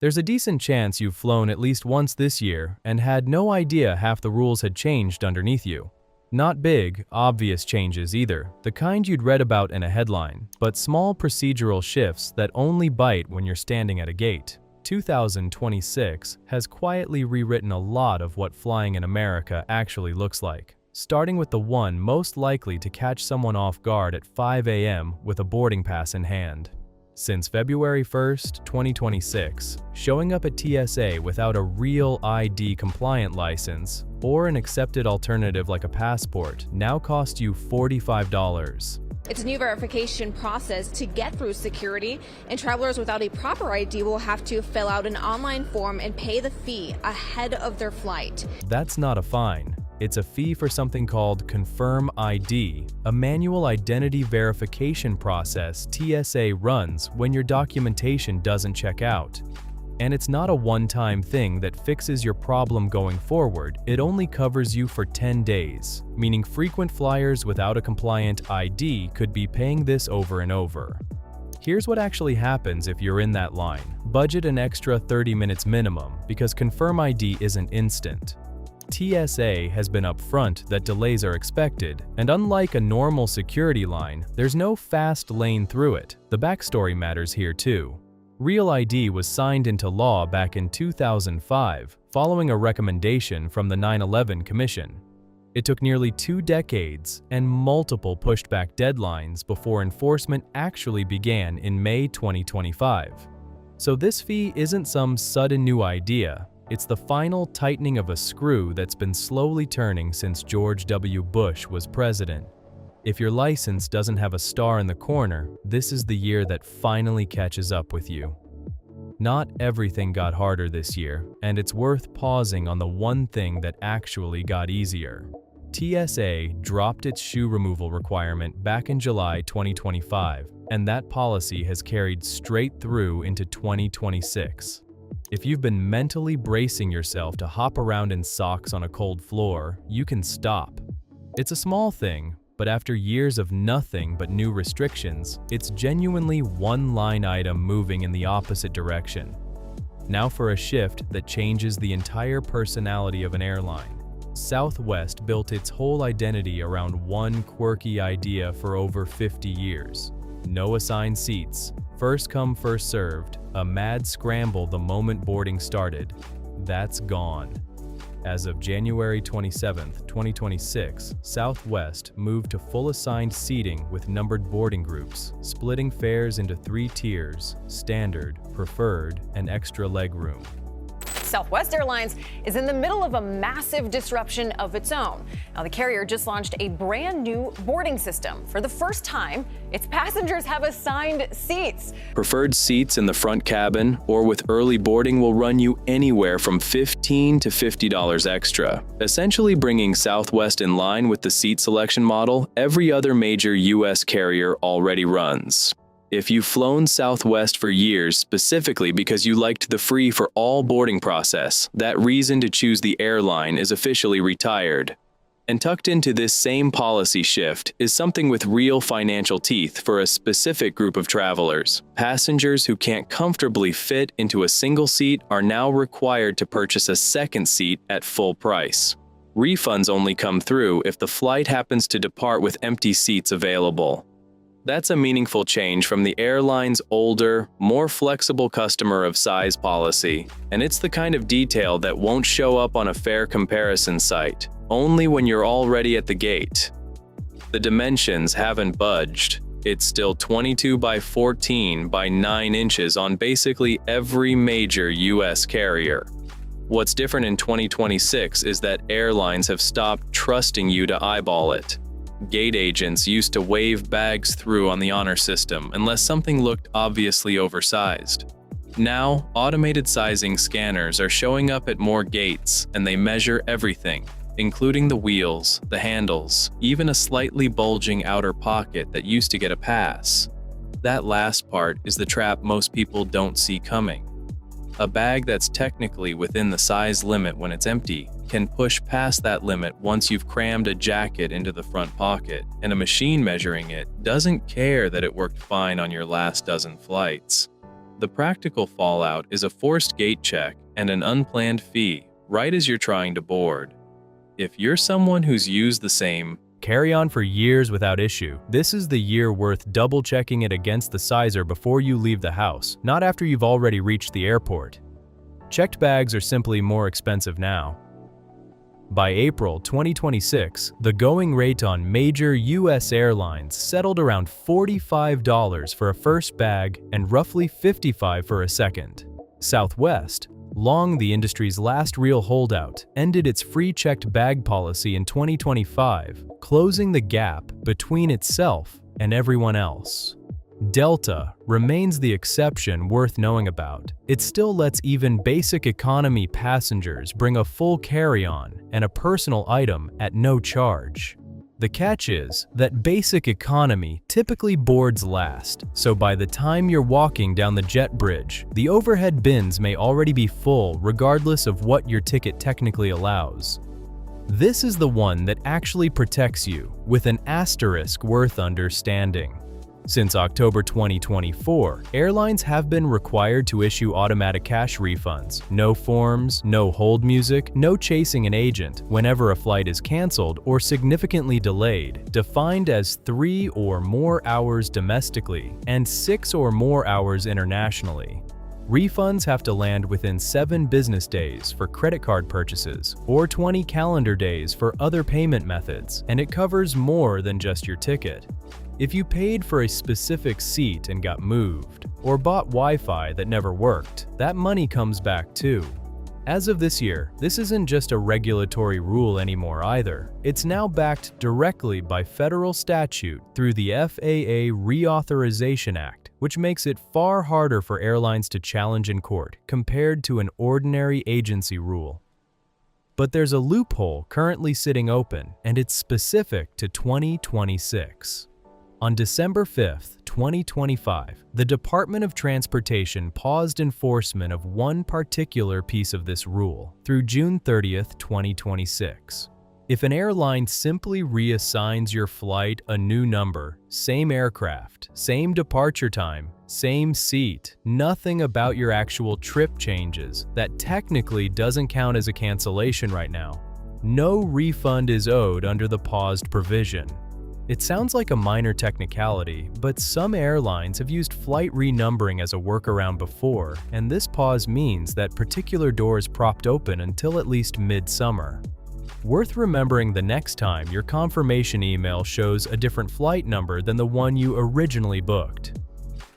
There's a decent chance you've flown at least once this year and had no idea half the rules had changed underneath you. Not big, obvious changes either, the kind you'd read about in a headline, but small procedural shifts that only bite when you're standing at a gate. 2026 has quietly rewritten a lot of what flying in America actually looks like, starting with the one most likely to catch someone off guard at 5 a.m. with a boarding pass in hand. Since February 1st, 2026, showing up at TSA without a real ID-compliant license or an accepted alternative like a passport now costs you $45. It's a new verification process to get through security, and travelers without a proper ID will have to fill out an online form and pay the fee ahead of their flight. That's not a fine. It's a fee for something called Confirm ID, a manual identity verification process TSA runs when your documentation doesn't check out. And it's not a one-time thing that fixes your problem going forward. It only covers you for 10 days, meaning frequent flyers without a compliant ID could be paying this over and over. Here's what actually happens if you're in that line. Budget an extra 30 minutes minimum because Confirm ID isn't instant. TSA has been upfront that delays are expected, and unlike a normal security line, there's no fast lane through it. The backstory matters here too. Real ID was signed into law back in 2005, following a recommendation from the 9/11 Commission. It took nearly 2 decades and multiple pushed-back deadlines before enforcement actually began in May 2025. So this fee isn't some sudden new idea. It's the final tightening of a screw that's been slowly turning since George W. Bush was president. If your license doesn't have a star in the corner, this is the year that finally catches up with you. Not everything got harder this year, and it's worth pausing on the one thing that actually got easier. TSA dropped its shoe removal requirement back in July 2025, and that policy has carried straight through into 2026. If you've been mentally bracing yourself to hop around in socks on a cold floor, you can stop. It's a small thing, but after years of nothing but new restrictions, it's genuinely one line item moving in the opposite direction. Now for a shift that changes the entire personality of an airline. Southwest built its whole identity around one quirky idea for over 50 years. No assigned seats, first come first served, a mad scramble the moment boarding started. That's gone. As of January 27, 2026, Southwest moved to full assigned seating with numbered boarding groups, splitting fares into 3 tiers: standard, preferred, and extra legroom. Southwest Airlines is in the middle of a massive disruption of its own. Now, the carrier just launched a brand new boarding system. For the first time, its passengers have assigned seats. Preferred seats in the front cabin or with early boarding will run you anywhere from $15 to $50 extra, essentially bringing Southwest in line with the seat selection model every other major U.S. carrier already runs. If you've flown Southwest for years specifically because you liked the free for all boarding process, that reason to choose the airline is officially retired. And tucked into this same policy shift is something with real financial teeth for a specific group of travelers. Passengers who can't comfortably fit into a single seat are now required to purchase a second seat at full price. Refunds only come through if the flight happens to depart with empty seats available. That's a meaningful change from the airline's older, more flexible customer of size policy, and it's the kind of detail that won't show up on a fare comparison site, only when you're already at the gate. The dimensions haven't budged. It's still 22 by 14 by 9 inches on basically every major US carrier. What's different in 2026 is that airlines have stopped trusting you to eyeball it. Gate agents used to wave bags through on the honor system unless something looked obviously oversized. Now, automated sizing scanners are showing up at more gates, and they measure everything, including the wheels, the handles, even a slightly bulging outer pocket that used to get a pass. That last part is the trap most people don't see coming. A bag that's technically within the size limit when it's empty can push past that limit once you've crammed a jacket into the front pocket, and a machine measuring it doesn't care that it worked fine on your last dozen flights. the practical fallout is a forced gate check and an unplanned fee right as you're trying to board. If you're someone who's used the same carry-on for years without issue, this is the year worth double-checking it against the sizer before you leave the house, not after you've already reached the airport. Checked bags are simply more expensive now. By April 2026, the going rate on major U.S. airlines settled around $45 for a first bag and roughly $55 for a second. Southwest, long the industry's last real holdout, ended its free checked bag policy in 2025, closing the gap between itself and everyone else. Delta remains the exception worth knowing about. It still lets even basic economy passengers bring a full carry-on and a personal item at no charge. The catch is that basic economy typically boards last, so by the time you're walking down the jet bridge, the overhead bins may already be full regardless of what your ticket technically allows. This is the one that actually protects you, with an asterisk worth understanding. Since October 2024, airlines have been required to issue automatic cash refunds, no forms, no hold music, no chasing an agent whenever a flight is canceled or significantly delayed, defined as 3 or more hours domestically and 6 or more hours internationally. Refunds have to land within 7 business days for credit card purchases or 20 calendar days for other payment methods, and it covers more than just your ticket. If you paid for a specific seat and got moved, or bought Wi-Fi that never worked, that money comes back too. As of this year, this isn't just a regulatory rule anymore either. It's now backed directly by federal statute through the FAA Reauthorization Act, which makes it far harder for airlines to challenge in court compared to an ordinary agency rule. But there's a loophole currently sitting open, and it's specific to 2026. On December 5, 2025, the Department of Transportation paused enforcement of one particular piece of this rule through June 30, 2026. If an airline simply reassigns your flight a new number, same aircraft, same departure time, same seat, nothing about your actual trip changes, that technically doesn't count as a cancellation right now. No refund is owed under the paused provision. It sounds like a minor technicality, but some airlines have used flight renumbering as a workaround before, and this pause means that particular doors propped open until at least midsummer. Worth remembering the next time your confirmation email shows a different flight number than the one you originally booked.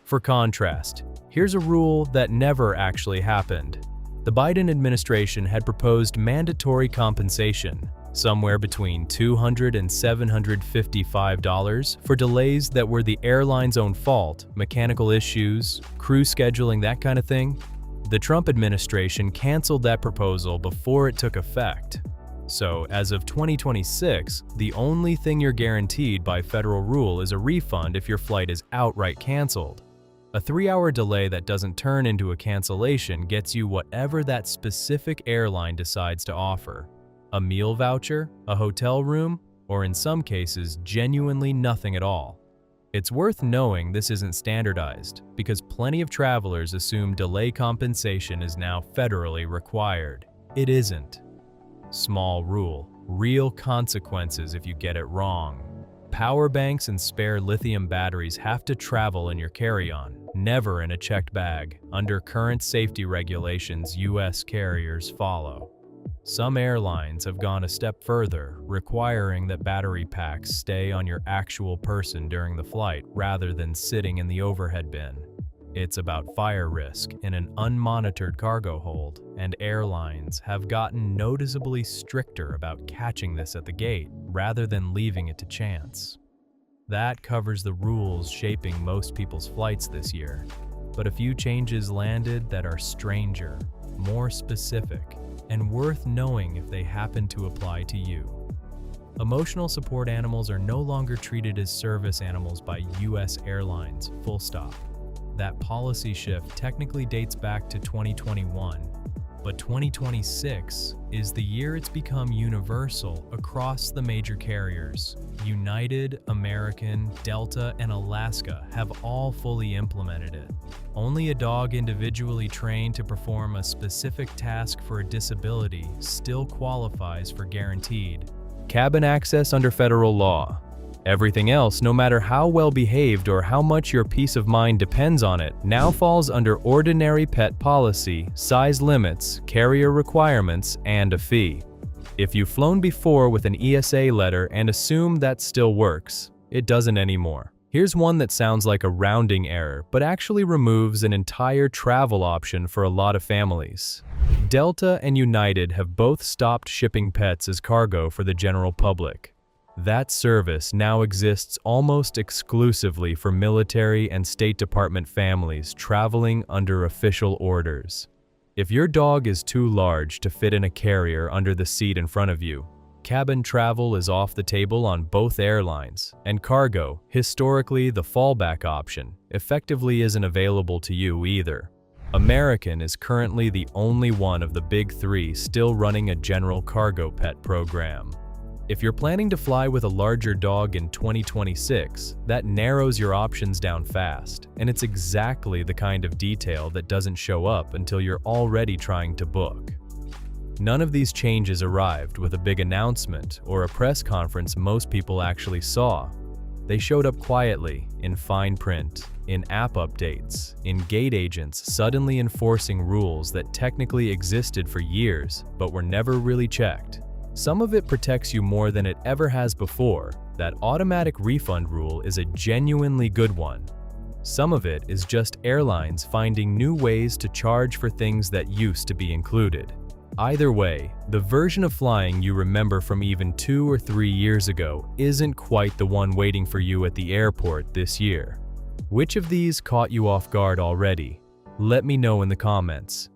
For contrast, here's a rule that never actually happened. The Biden administration had proposed mandatory compensation, somewhere between $200 and $755 for delays that were the airline's own fault, mechanical issues, crew scheduling, that kind of thing. The Trump administration canceled that proposal before it took effect. So, as of 2026, the only thing you're guaranteed by federal rule is a refund if your flight is outright canceled. A 3-hour delay that doesn't turn into a cancellation gets you whatever that specific airline decides to offer. A meal voucher, a hotel room, or in some cases, genuinely nothing at all. It's worth knowing this isn't standardized, because plenty of travelers assume delay compensation is now federally required. It isn't. Small rule, real consequences if you get it wrong. Power banks and spare lithium batteries have to travel in your carry-on, never in a checked bag, under current safety regulations U.S. carriers follow. Some airlines have gone a step further, requiring that battery packs stay on your actual person during the flight rather than sitting in the overhead bin. It's about fire risk in an unmonitored cargo hold, and airlines have gotten noticeably stricter about catching this at the gate rather than leaving it to chance. That covers the rules shaping most people's flights this year, but a few changes landed that are stranger, more specific, and worth knowing if they happen to apply to you. Emotional support animals are no longer treated as service animals by U.S. airlines, full stop. That policy shift technically dates back to 2021. But 2026 is the year it's become universal across the major carriers. United, American, Delta, and Alaska have all fully implemented it. Only a dog individually trained to perform a specific task for a disability still qualifies for guaranteed cabin access under federal law. Everything else, no matter how well behaved or how much your peace of mind depends on it, now falls under ordinary pet policy, size limits, carrier requirements, and a fee. If you've flown before with an ESA letter and assume that still works, it doesn't anymore. Here's one that sounds like a rounding error, but actually removes an entire travel option for a lot of families. Delta and United have both stopped shipping pets as cargo for the general public. That service now exists almost exclusively for military and State Department families traveling under official orders. If your dog is too large to fit in a carrier under the seat in front of you, cabin travel is off the table on both airlines, and cargo, historically the fallback option, effectively isn't available to you either. American is currently the only one of the big three still running a general cargo pet program. If you're planning to fly with a larger dog in 2026, that narrows your options down fast, and it's exactly the kind of detail that doesn't show up until you're already trying to book. None of these changes arrived with a big announcement or a press conference most people actually saw. They showed up quietly, in fine print, in app updates, in gate agents suddenly enforcing rules that technically existed for years but were never really checked. Some of it protects you more than it ever has before. That automatic refund rule is a genuinely good one. Some of it is just airlines finding new ways to charge for things that used to be included. Either way, the version of flying you remember from even 2 or 3 years ago isn't quite the one waiting for you at the airport this year. Which of these caught you off guard already? Let me know in the comments.